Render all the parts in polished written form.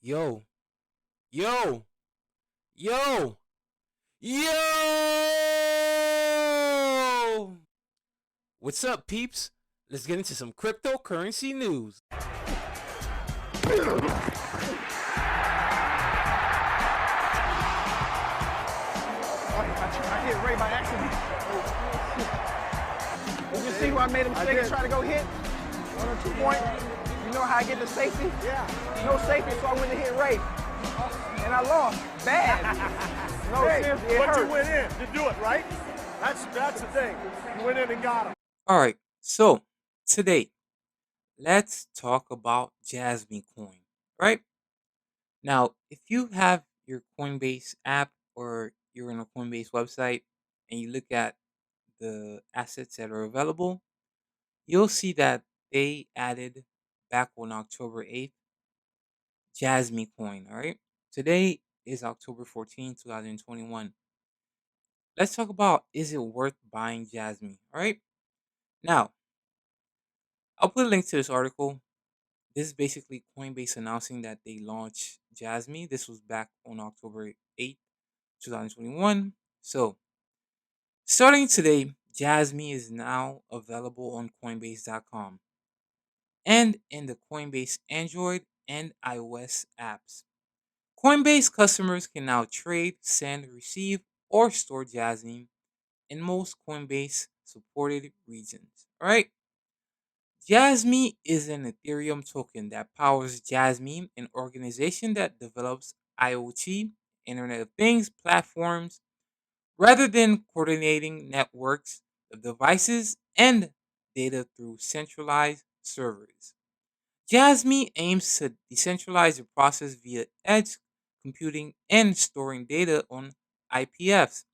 Yo, yo, yo, yo! What's up, peeps? Let's get into some cryptocurrency news. I hit Ray by accident. Did you see who I made a mistake and try to go hit? On a 2-point. You know how I get the safety? Yeah. No safety, so I went to hit Ray. And I lost. Bad. No, Hey, seriously, it but hurt. you went in. You do it, right? That's the thing. You went in and got him. All right, so today, let's talk about Jasmy Coin, right? Now, if you have your Coinbase app or you're on a Coinbase website and you look at the assets that are available, you'll see that they added back on October 8th Jasmy Coin, all right? Today is October 14th, 2021. Let's talk about is it worth buying Jasmy, all right? Now, I'll put a link to this article. This is basically Coinbase announcing that they launched Jasmy. This was back on October 8th, 2021. So, starting today, Jasmy is now available on Coinbase.com and in the Coinbase Android and iOS apps. Coinbase customers can now trade, send, receive, or store Jasmine in most Coinbase supported regions. All right. Jasmine is an Ethereum token that powers Jasmine, an organization that develops IoT, Internet of Things platforms, rather than coordinating networks of devices and data through centralized servers. Jasmy aims to decentralize the process via edge computing and storing data on IPFs,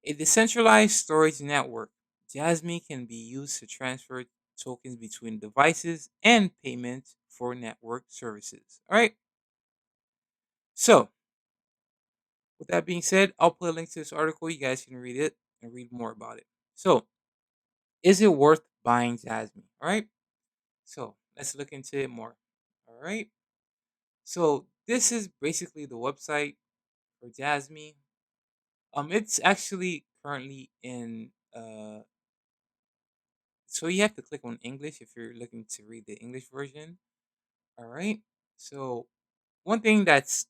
a decentralized storage network. Jasmy can be used to transfer tokens between devices and payments for network services. All right. So, with that being said, I'll put a link to this article. You guys can read it and read more about it. So, is it worth buying Jasmy? All right. So, let's look into it more. All right. So this is basically the website for Jasmine. It's actually currently in so you have to click on English if you're looking to read the English version. All right. So one thing that's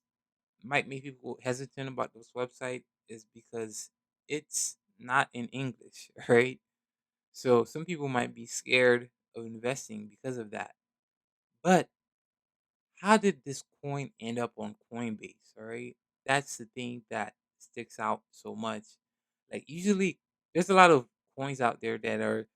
might make people hesitant about this website is because it's not in English, right? So some people might be scared of investing because of that. But how did this coin end up on Coinbase? All right. That's the thing that sticks out so much. Like usually there's a lot of coins out there that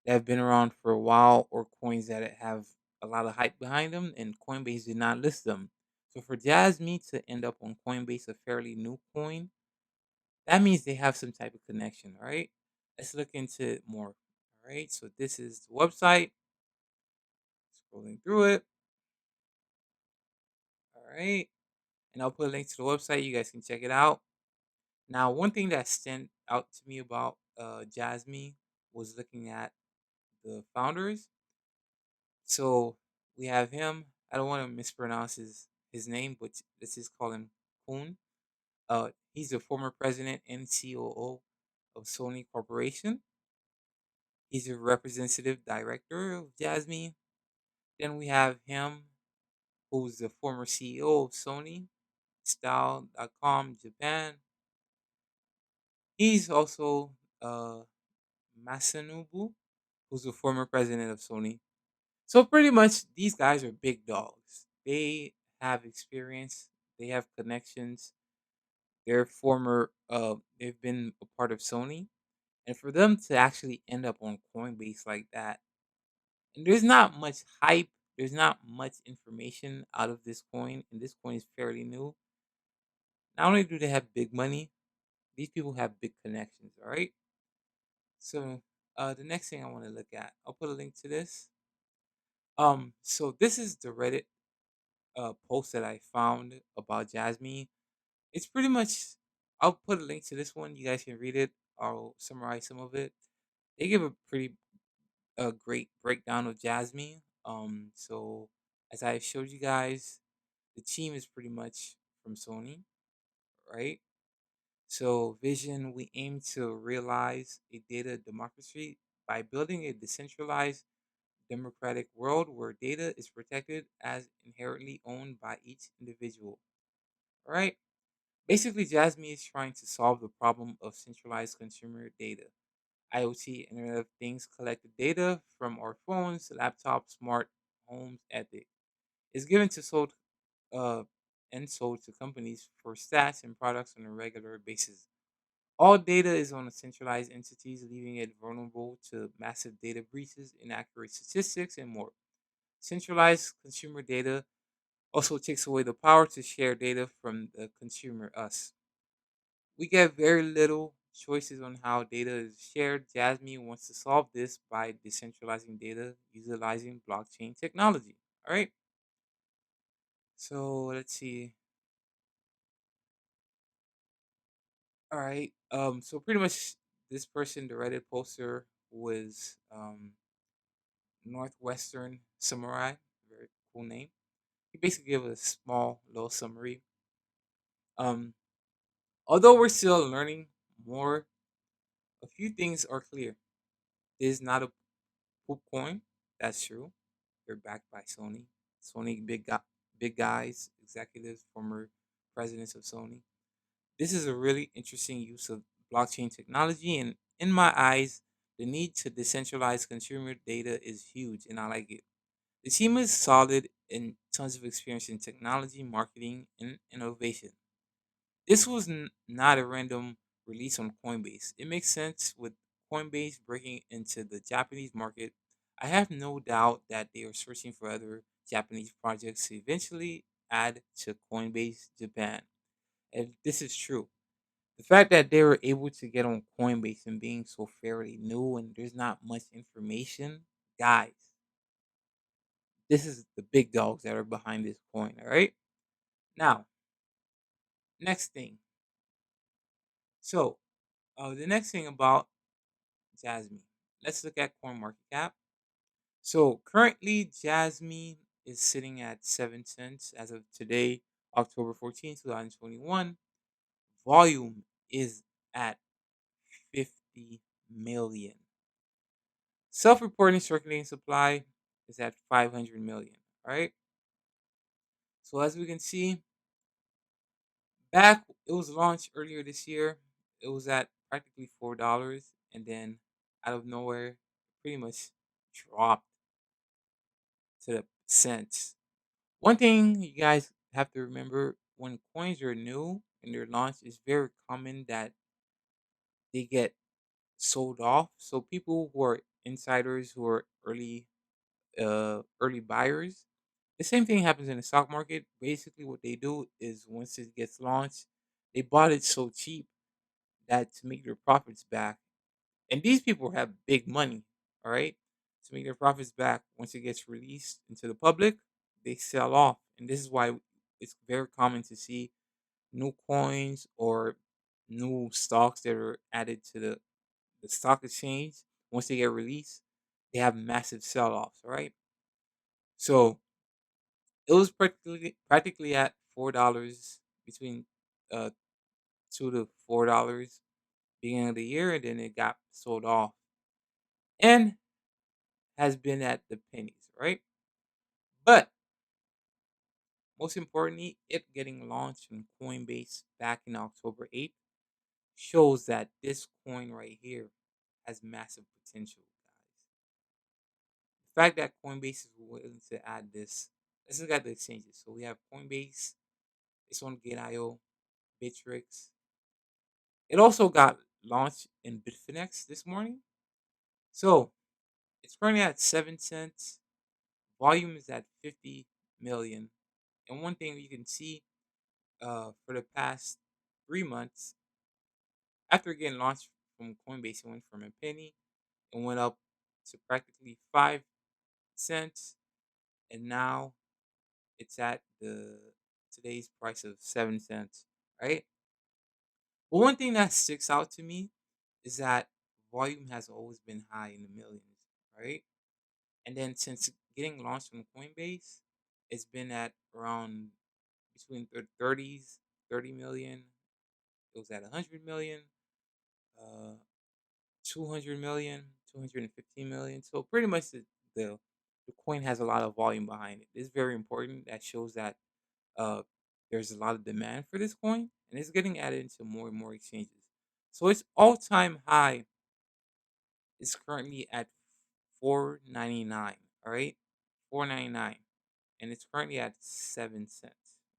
have been around for a while or coins that have a lot of hype behind them and Coinbase did not list them. So for Jasmine to end up on Coinbase, a fairly new coin, that means they have some type of connection, all right? Let's look into it more. All right. So this is the website. Scrolling through it. All right. And I'll put a link to the website. You guys can check it out. Now, one thing that stand out to me about Jasmine was looking at the founders. So we have him. I don't want to mispronounce his name, but let's just call him Kuhn. He's the former president and COO of Sony Corporation. He's a representative director of Jasmine. Then we have him, who's the former CEO of Sony, Style.com Japan. He's also Masanobu, who's the former president of Sony. So pretty much these guys are big dogs. They have experience, they have connections. They're former they've been a part of Sony. And for them to actually end up on Coinbase like that, and there's not much hype, there's not much information out of this coin, and this coin is fairly new. Not only do they have big money, these people have big connections, all right? So the next thing I want to look at, I'll put a link to this. So this is the Reddit post that I found about Jasmine. It's pretty much. I'll put a link to this one. You guys can read it. I'll summarize some of it. They give a pretty great breakdown of Jasmine. So as I showed you guys, The team is pretty much from Sony, right? So, vision, we aim to realize a data democracy by building a decentralized democratic world where data is protected as inherently owned by each individual. All right? Basically, Jasmine is trying to solve the problem of centralized consumer data. IoT, Internet of Things, collected data from our phones, laptops, smart homes, ethic. Is given to sold uh, and sold to companies for stats and products on a regular basis. All data is on a centralized entities, leaving it vulnerable to massive data breaches, inaccurate statistics, and more. Centralized consumer data also takes away the power to share data from the consumer, us. We get very little choices on how data is shared. Jasmine wants to solve this by decentralizing data utilizing blockchain technology. All right. So let's see. All right. So pretty much this person, the Reddit poster, was Northwestern Samurai. Very cool name. He basically gave a small little summary. Um, Although we're still learning more, a few things are clear. This is not a poop coin. That's true. They're backed by Sony. Sony big guys, executives, former presidents of Sony. This is a really interesting use of blockchain technology, and in my eyes, the need to decentralize consumer data is huge, and I like it. The team is solid and tons of experience in technology, marketing, and innovation. This was not a random release on Coinbase. It makes sense with Coinbase breaking into the Japanese market. I have no doubt that they are searching for other Japanese projects to eventually add to Coinbase Japan. And this is true. The fact that they were able to get on Coinbase and being so fairly new and there's not much information, guys, this is the big dogs that are behind this coin, all right? Now, next thing. So, the next thing about Jasmine. Let's look at coin market cap. So currently, Jasmine is sitting at 7 cents as of today, October 14th, 2021. Volume is at 50 million. Self-reporting circulating supply is at 500 million. All right. So as we can see, back it was launched earlier this year. It was at practically $4, and then out of nowhere, pretty much dropped to the cents. One thing you guys have to remember when coins are new and they're launched, it's very common that they get sold off. So people who are insiders, who are early buyers, the same thing happens in the stock market. Basically, what they do is once it gets launched, they bought it so cheap that to make their profits back, and these people have big money, all right, to make their profits back once it gets released into the public, they sell off. And this is why it's very common to see new coins or new stocks that are added to the stock exchange. Once they get released, they have massive sell-offs, all right? So it was practically at $4, between uh $2 to $4 beginning of the year, and then it got sold off and has been at the pennies, right? But most importantly, it getting launched in Coinbase back in October 8th shows that this coin right here has massive potential, guys. The fact that Coinbase is willing to add this, let's look at the exchanges. So we have Coinbase, it's on Gate.io, Bittrex. It also got launched in Bitfinex this morning. So it's currently at 7 cents. Volume is at 50 million. And one thing you can see for the past 3 months, after getting launched from Coinbase, it went from a penny and went up to practically 5 cents, and now it's at the today's price of 7 cents, right? But one thing that sticks out to me is that volume has always been high in the millions, right? And then since getting launched from Coinbase, it's been at around between the 30s, 30 million. It was at 100 million, uh, 200 million, 215 million. So pretty much the, the coin has a lot of volume behind it. It's very important. That shows that uh, there's a lot of demand for this coin, and it's getting added into more and more exchanges. So its all-time high is currently at 4.99. All right, 4.99, and it's currently at 7 cents.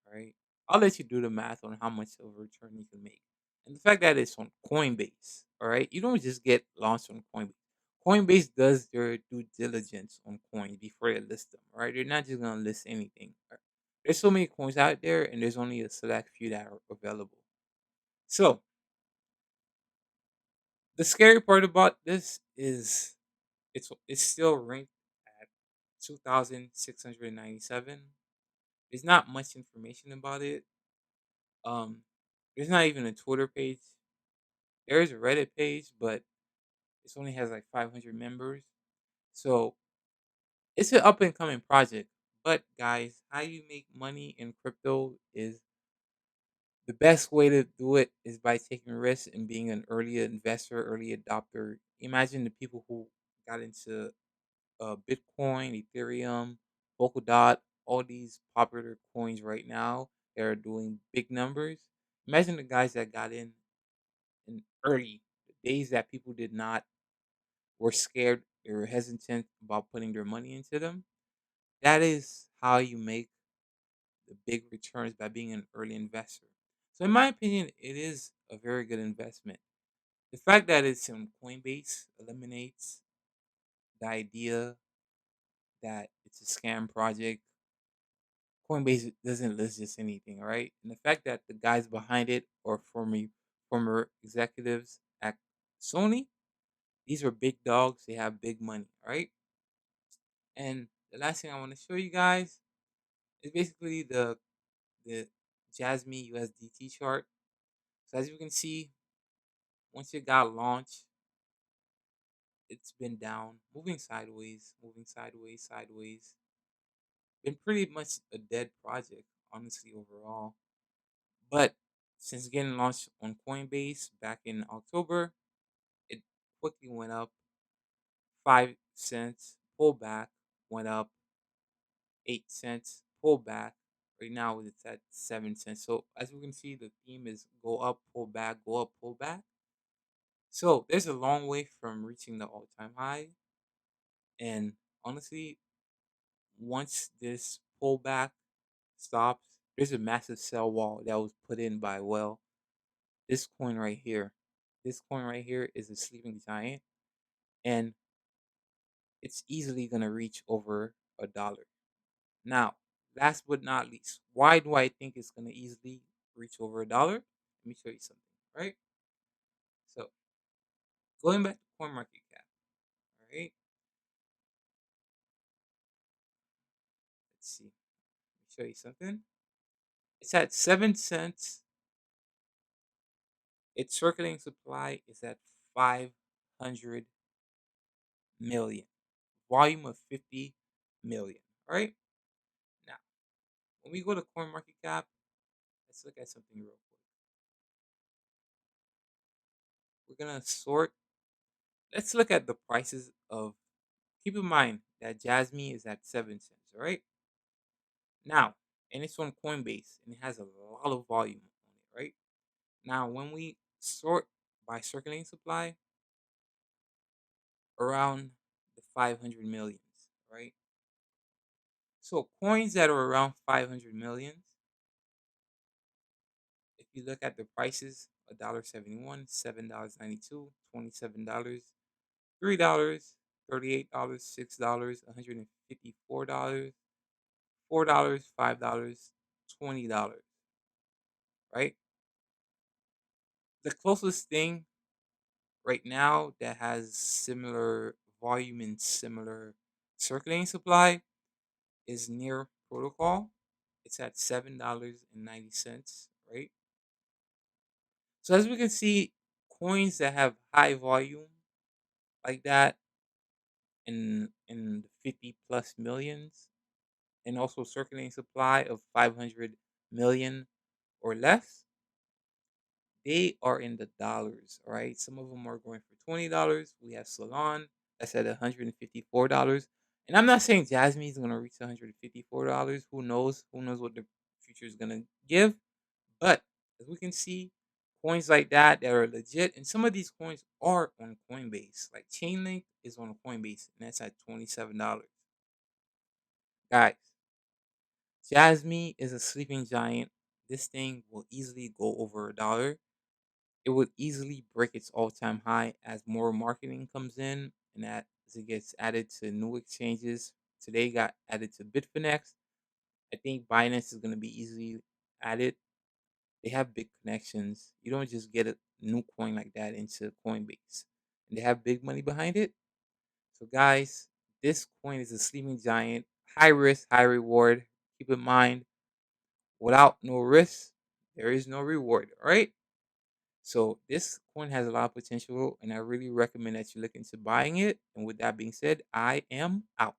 All right, I'll let you do the math on how much of a return you can make, and the fact that it's on Coinbase. All right, you don't just get launched on Coinbase. Coinbase does their due diligence on coins before they list them. All right, they're not just gonna list anything. All right? There's so many coins out there, and there's only a select few that are available. So the scary part about this is it's still ranked at 2,697. There's not much information about it. Um, there's not even a Twitter page. There is a Reddit page, but it only has like 500 members. So it's an up and coming project. But guys, how you make money in crypto is the best way to do it is by taking risks and being an early investor, early adopter. Imagine the people who got into Bitcoin, Ethereum, Polkadot, all these popular coins right now that are doing big numbers. Imagine the guys that got in early, the days that people did not were scared, they were hesitant about putting their money into them. That is how you make the big returns, by being an early investor. So in my opinion, it is a very good investment. The fact that it's on Coinbase eliminates the idea that it's a scam project. Coinbase doesn't list just anything, all right? And the fact that the guys behind it are former executives at Sony, these are big dogs. They have big money, all right? And the last thing I want to show you guys is basically the Jasmine USDT chart. So as you can see, once it got launched, it's been down, moving sideways, sideways. Been pretty much a dead project, honestly, overall. But since getting launched on Coinbase back in October, it quickly went up 5 cents, pulled back, went up 8 cents, pulled back. Right now it's at 7 cents. So as we can see, the theme is go up, pull back, go up, pull back. So there's a long way from reaching the all-time high. And honestly, once this pullback stops, there's a massive sell wall that was put in by, well, this coin right here. This coin right here is a sleeping giant, and it's easily gonna reach over $1. Now, last but not least, why do I think it's gonna easily reach over $1? Let me show you something, right? So going back to coin market cap, all right? Let's see. Let me show you something. It's at 7 cents. Its circulating supply is at 500 million. Volume of 50 million. All right. Now, when we go to coin market cap, let's look at something real quick. We're gonna sort. Let's look at the prices of. Keep in mind that Jasmine is at 7 cents. All right. Now, and it's on Coinbase, and it has a lot of volume on it. Right. Now, when we sort by circulating supply, around the 500 millions. Right. So coins that are around 500 millions, if you look at the prices, $1.71, $7.92, $27, $3, $38, $6, $154, $4, $5, $20, right? The closest thing right now that has similar volume and similar circulating supply is near protocol. It's at $7.90, right? So as we can see, coins that have high volume like that in the 50 plus millions, and also circulating supply of 500 million or less, they are in the dollars, all right? Some of them are going for $20. We have Salon that's at $154. And I'm not saying Jasmine is going to reach $154. Who knows? Who knows what the future is going to give? But as we can see, coins like that are legit, and some of these coins are on Coinbase. Like Chainlink is on Coinbase, and that's at $27. Guys, Jasmine is a sleeping giant. This thing will easily go over $1. It would easily break its all-time high as more marketing comes in and as it gets added to new exchanges. Today got added to Bitfinex. I think Binance is going to be easily added. They have big connections. You don't just get a new coin like that into Coinbase. And they have big money behind it. So guys, this coin is a sleeping giant. High risk, high reward. Keep in mind, without no risk, there is no reward. All right. So this coin has a lot of potential, and I really recommend that you look into buying it. And with that being said, I am out.